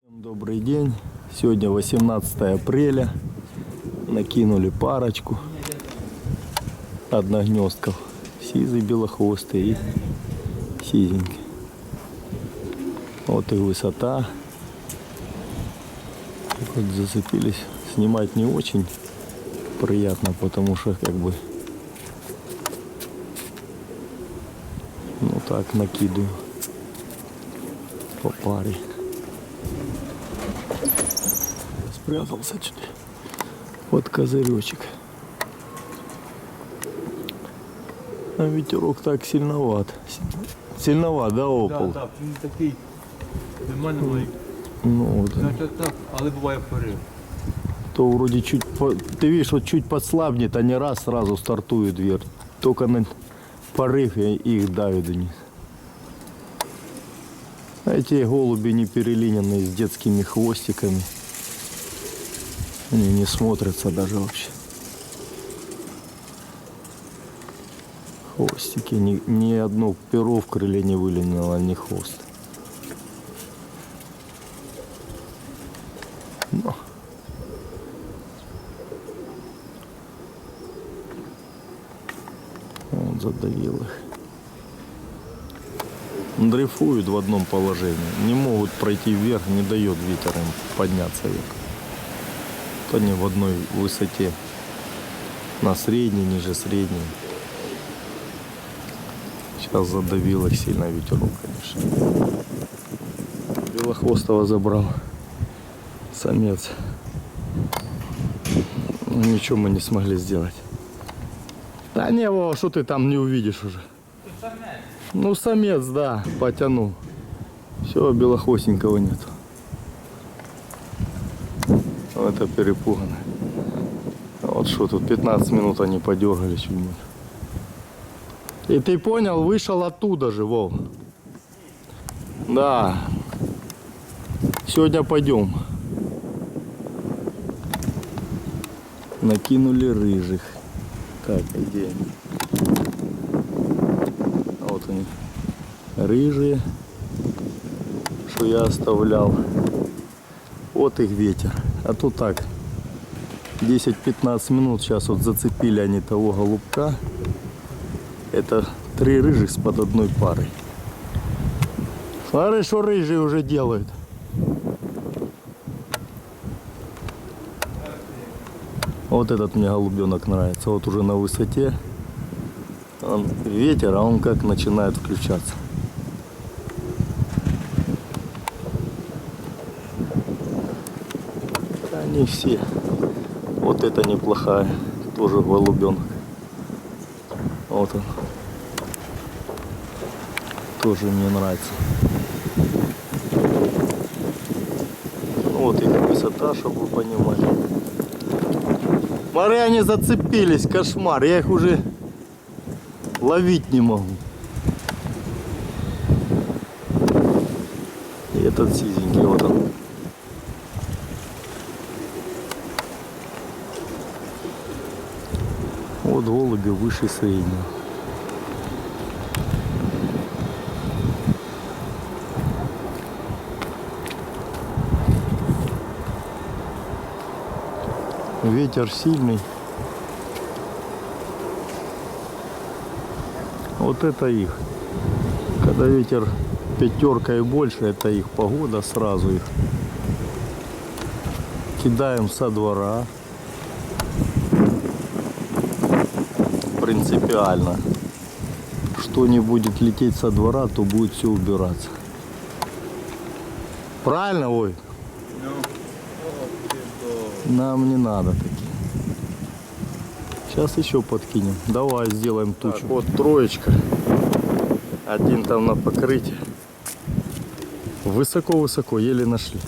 Добрый день. Сегодня 18 апреля. Накинули парочку одногнездков. Сизый, белохвостый и сизенький. Вот и высота. Вот зацепились. Снимать не очень приятно, потому что как бы так накидываю по паре. Спрятался чуть под козыречек. А ветерок так сильноват. Сильноват, да, опол? Так, він такий нормальний. Ну вот. Значить так, але буває порив. То вроде чуть, ты видишь, вот чуть подслабнет, они раз сразу стартуют вверх. Только на порыв и их давит вниз. А эти голуби не перелиненные с детскими хвостиками. Они не смотрятся даже вообще. Хвостики, ни одно перо в крыле не вылинило, ни хвост. Но. Он задавил их. Дрейфуют в одном положении. Не могут пройти вверх, не дает ветер им подняться вверх. Они в одной высоте. На средней, ниже средней. Сейчас задавил их сильно ветерок, конечно. Белохвостого забрал. Самец. Ничего мы не смогли сделать. Да не, Вова, что ты там не увидишь уже? Ну, самец, да, потянул. Все, белохвостенького нет. Это перепугано. Вот что тут, 15 минут они подергали чуть-нибудь. И ты понял, вышел оттуда же, Вов. Да. Сегодня пойдем. Накинули рыжих. Так, где они? Вот они. Рыжие. Что я оставлял. Вот их ветер. А то так. 10-15 минут. Сейчас вот зацепили они того голубка. Это 3 рыжих с под одной парой. Смотри, что рыжие уже делают. Вот этот мне голубенок нравится. Вот уже на высоте. Он ветер, а он как начинает включаться. Они все. Вот это неплохая. Тоже голубенок. Вот он. Тоже мне нравится. Вот их высота, чтобы вы понимали. Смотри, они зацепились, кошмар. Я их уже ловить не могу. И этот сизенький, вот он. Вот голуби выше среднего. Ветер сильный. Вот это их. Когда ветер 5 и больше, это их погода, сразу их кидаем со двора. Принципиально. Что не будет лететь со двора, то будет все убираться. Правильно, ой? Нам не надо такие. Сейчас еще подкинем. Давай сделаем тучу. Так, вот троечка. Один там на покрытии. Высоко-высоко, еле нашли.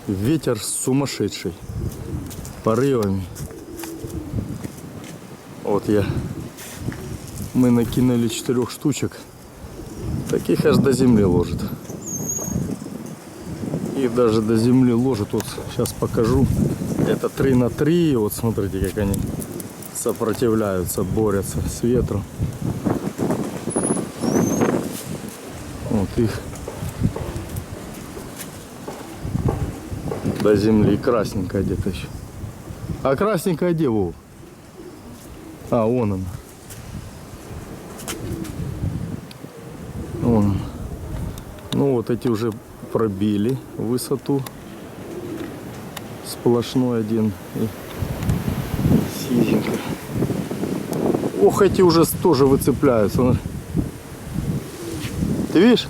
Ветер сумасшедший. Порывами. Вот мы накинули 4 штучек. Таких аж до земли ложит. Их даже до земли ложит. Вот сейчас покажу. Это 3 на 3. Вот смотрите, как они сопротивляются, борются с ветром. Вот их До земли. И красненькая где-то еще. А красненькая где, Вов? А, вон она. Вон он. Ну вот эти уже пробили высоту. Сплошной один. И сизенько. Ох, эти уже тоже выцепляются. Ты видишь?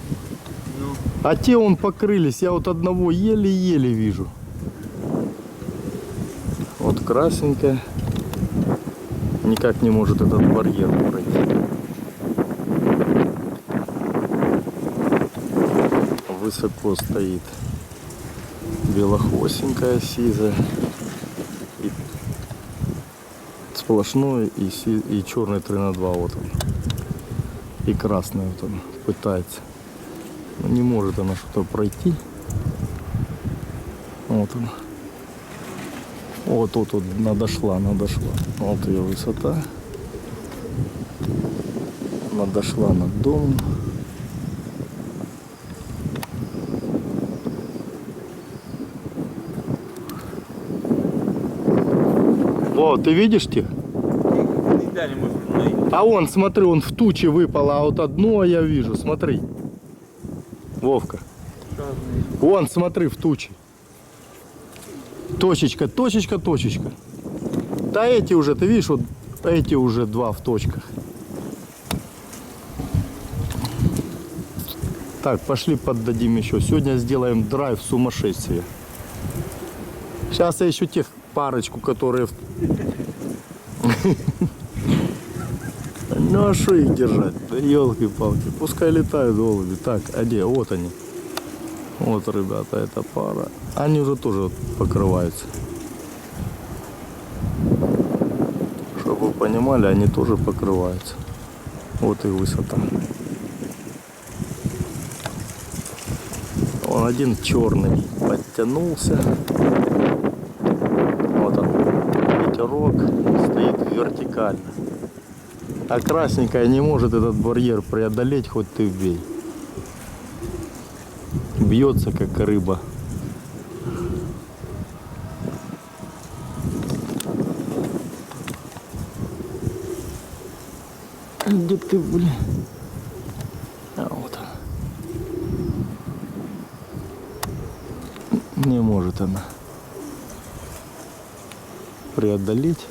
Ну, А те он покрылись. Я вот одного еле-еле вижу. Вот красненькая. Никак не может этот барьер пройти. Высоко стоит. Белохвостенькая сизая. И сплошной и черный 3 на 2 вот он. И красный вот он пытается. Но не может она что-то пройти. Вот он. Вот тут вот надошла. Вот ее высота. Надошла над домом. О, ты видишь те? нельзя не может найти. А он, смотри, он в тучи выпал, а вот одно я вижу, смотри. Вовка. Вон, смотри, в тучи. Точечка. Да эти уже, ты видишь, вот эти уже 2 в точках. Так, пошли поддадим еще. Сегодня сделаем драйв сумасшествия. Сейчас я еще тех парочку, которые... Ну а что их держать? Да елки-палки. Пускай летают голуби. Так, а где? Вот они. Вот, ребята, это пара. Они уже тоже вот покрываются. Чтобы вы понимали, они тоже покрываются. Вот и высота. Он один черный подтянулся. Вот он. Ветерок стоит вертикально. А красненькая не может этот барьер преодолеть, хоть ты вбей. Бьется как рыба. Где ты, блин? А вот она. Не может она преодолеть.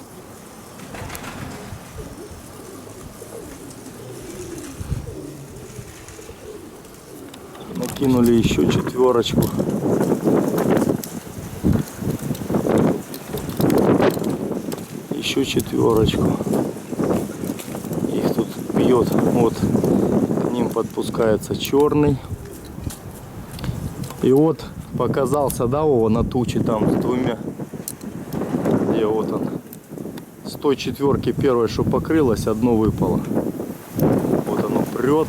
Накинули еще 4. Еще 4. Их тут бьет. Вот к ним подпускается черный. И вот показался, да, Вова, на туче там с 2. Где вот он. С той 4 первой, что покрылась, одно выпало. Вот оно прет.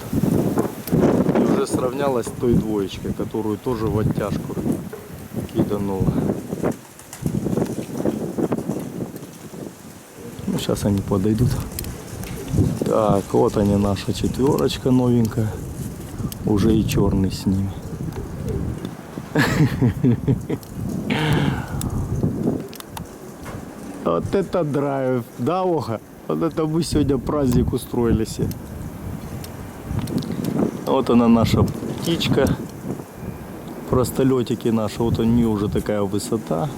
Сравнялась с той 2, которую тоже в оттяжку киданула. Ну, сейчас они подойдут. Так, вот они, наша 4 новенькая. Уже и черный с ними. Вот это драйв, да, Оха? Вот это мы сегодня праздник устроили себе. Вот она, наша птичка, простолетики наши, вот у нее уже такая высота.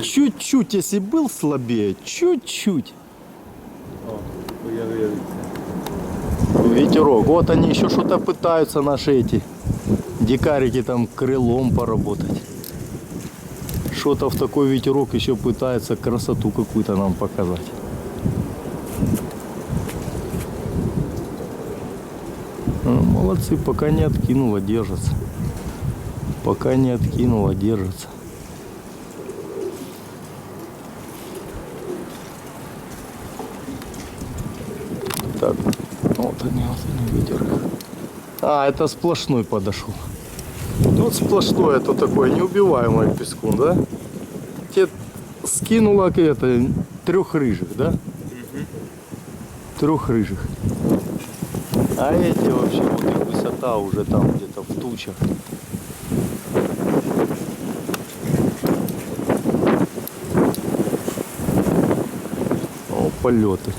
Чуть-чуть, если был слабее, чуть-чуть. Ветерок, вот они еще что-то пытаются, наши эти дикарики, там крылом поработать. Что-то в такой ветерок еще пытается красоту какую-то нам показать. Молодцы, пока не откинула, держится. Пока не откинула, держится. Так, вот они, видишь. А, это сплошной подошел. Вот сплошной, это такой неубиваемый пескун, да? Те скинула это 3 рыжих, да? 3 рыжих. А эти вообще, вот их высота уже там где-то в тучах. О, полеты.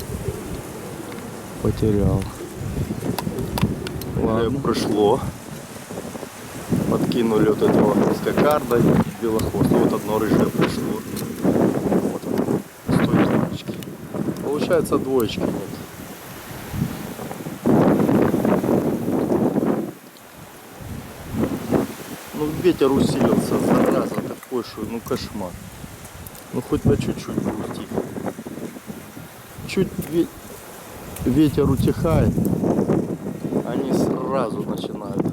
Потерял. Ладно. Пришло. Подкинули вот этого с кокардой белохвоста. Вот одно рыжее пришло. Вот оно, с той точки. Получается двоечки нет. Ну ветер усилился, зараза такой, что ну кошмар. Ну хоть на чуть-чуть крути. Чуть ветер утихает, они сразу начинают.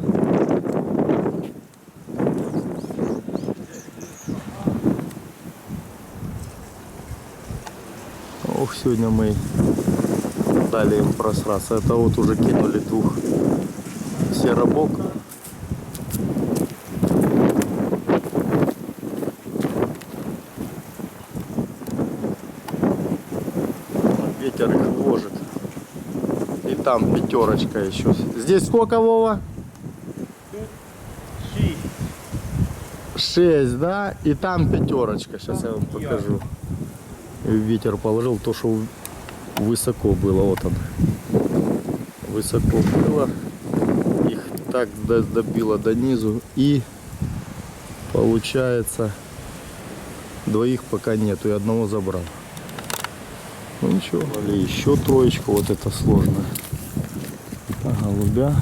Ох, сегодня мы дали им просраться. Это вот уже кинули двух серобок. Ветер их ложит. И там пятерочка еще. Здесь сколько, Вова? 6, да? И там пятерочка. Сейчас я вам покажу. Ветер положил то, что высоко было. Вот он. Высоко было. Их так добило до низу. И получается двоих пока нету. И одного забрал. Ну ничего. Или еще троечку. Вот это сложно. Это голубя.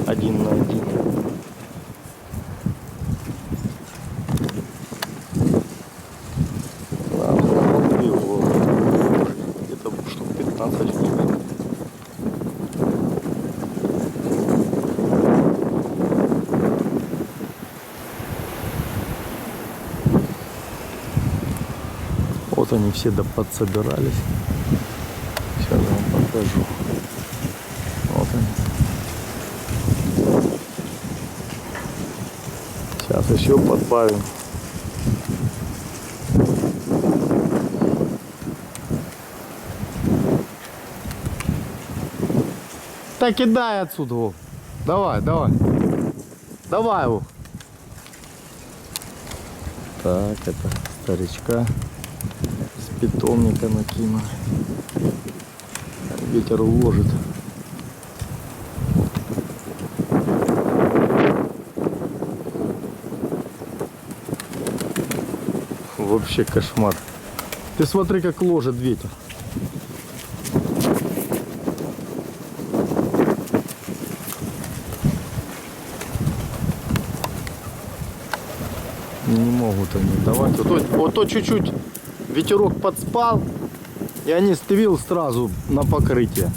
1 на 1. Где-то штук 15 штук. Вот они все подсобирались. Сейчас я вам покажу. Вот они. Сейчас еще подбавим. Так кидай отсюда, Вов. Давай, давай. Давай, Вов. Так, это старичка с питомника накину. Ветер уложит. Вообще кошмар. Ты смотри, как ложит ветер. Не могут они давать. Вот то чуть-чуть ветерок подспал, и они стывил сразу на покрытие.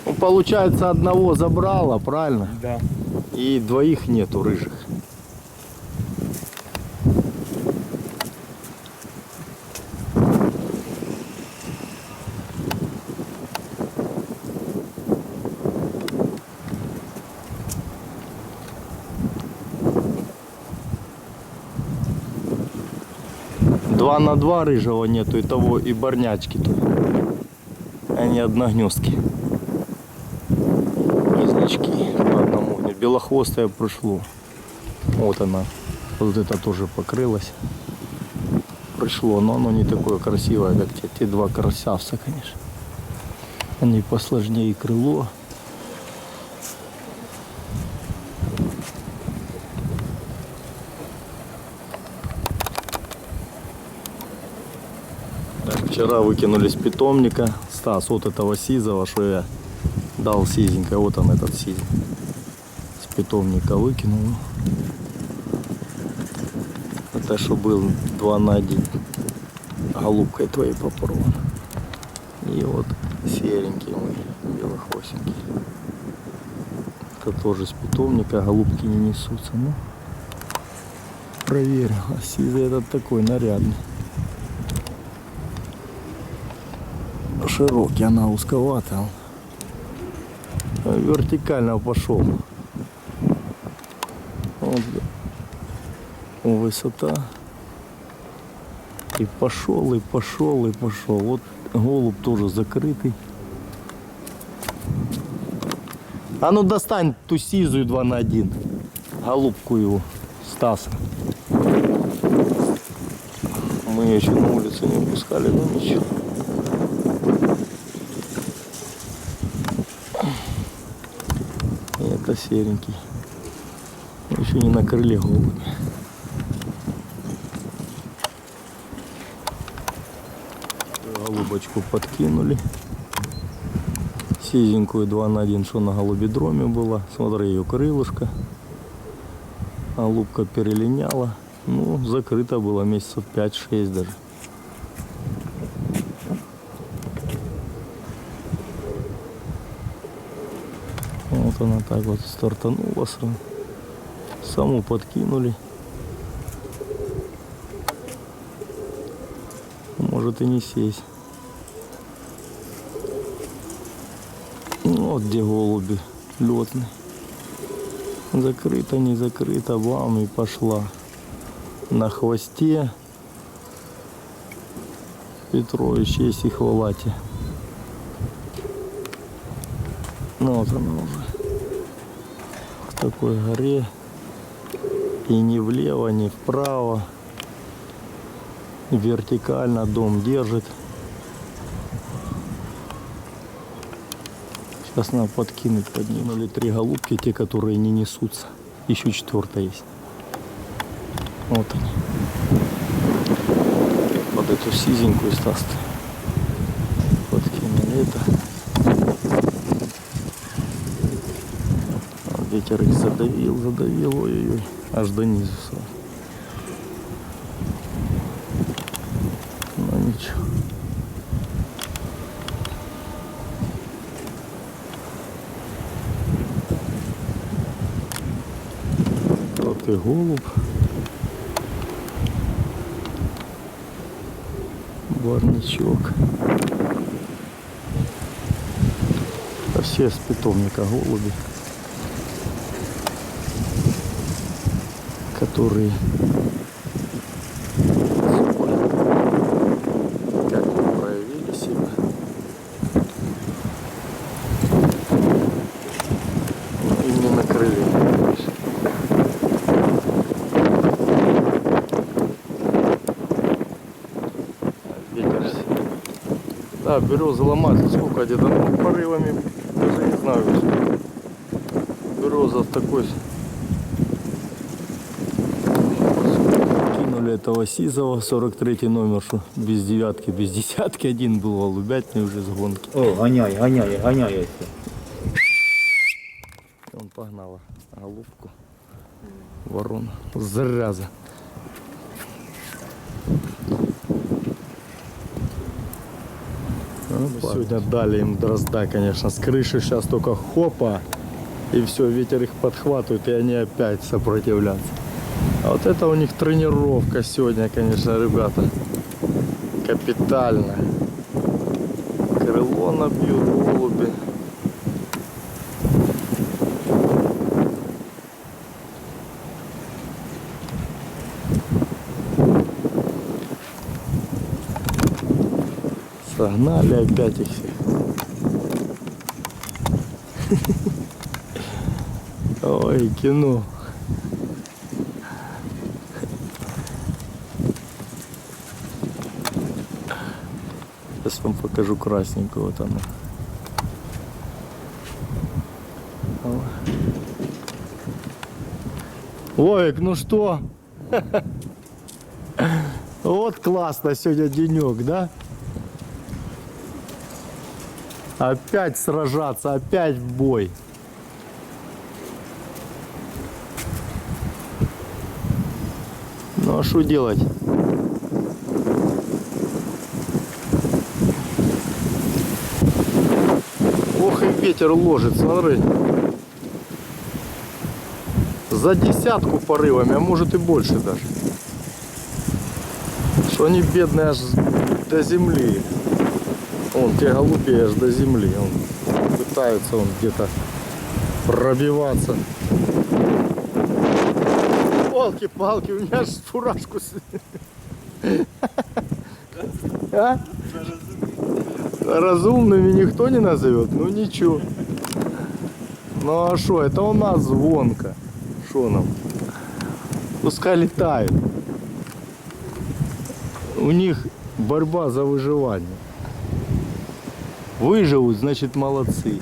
Ну, получается, одного забрало, правильно? Да. И двоих нету рыжих. Два на два рыжего нету, и того, и барнячки тут. Они одногнездки. Близнячки по одному. Белохвостая пришло. Вот она. Вот это тоже покрылось. Пришло, но оно не такое красивое, как те два красавца, конечно. Они посложнее крыло. Вчера выкинули с питомника Стас вот этого сизого, что я дал сизенько. Вот он, этот сизень. С питомника выкинул. Это что был 2 на 1. Голубкой твоей попробовал. И вот серенький мой, белохвостенький. Это тоже с питомника, голубки не несутся. Ну, проверил. А сизый этот такой нарядный. Широкий, она узковатая. Вертикально пошел. Вот высота. И пошел, и пошел, и пошел. Вот голубь тоже закрытый. А ну достань ту сизую 2 на 1. Голубку его, Стаса. Мы ее еще на улицу не пускали, но ничего. И это серенький. Еще не на крыле голуби. Голубочку подкинули. Сизенькую 2 на 1, что на голубидроме была. Смотри, ее крылышко. Голубка перелиняла. Ну, закрыто было месяцев 5-6 даже. Вот она так вот стартанула сразу. Саму подкинули. Может и не сесть. Вот где голуби летные. Закрыто, не закрыто, бам, и пошла. На хвосте Петрович есть и хвалате. Ну вот она уже в такой горе. И ни влево, ни вправо. Вертикально дом держит. Сейчас надо подкинуть под ним. Или 3 голубки, те, которые не несутся. Еще 4-я есть. Вот они. Под эту сизенькую Стас. Подкинули это. Ветер их задавил, ой-ой-ой. Аж до низу сразу. Ну ничего. Вот и голубь. Барничок. А все с питомника голуби, которые как бы проявили себя. Но им не накрыли. Ветер. Да, березы ломаются. Сколько где-то, ну, порывами, даже не знаю. Береза в такой. Этого сизого, 43 номер, что без девятки, без десятки, один был голубятный уже с гонки. О, гоняй. Он погнала голубку, ворона, зараза. Мы сегодня дали им дрозда, конечно, с крыши, сейчас только хопа, и все, ветер их подхватывает, и они опять сопротивляются. А вот это у них тренировка сегодня, конечно, ребята. Капитально. Крыло набьют голуби. Согнали опять их всех. Ой, кино. Сейчас вам покажу красненькую, вот она. Вовик, ну что? Вот классно сегодня денек, да? Опять сражаться, опять в бой. Ну а что делать? Ох, и ветер ложит, смотри. За десятку порывами, а может и больше даже. Что они бедные аж до земли. Вон, те голуби аж до земли. Он пытаются он где-то пробиваться. Палки-палки, у меня аж фуражку. А? Разумными никто не назовет? Ну ничего. Ну а что, это у нас гонка. Что нам? Пускай летают. У них борьба за выживание. Выживут, значит молодцы.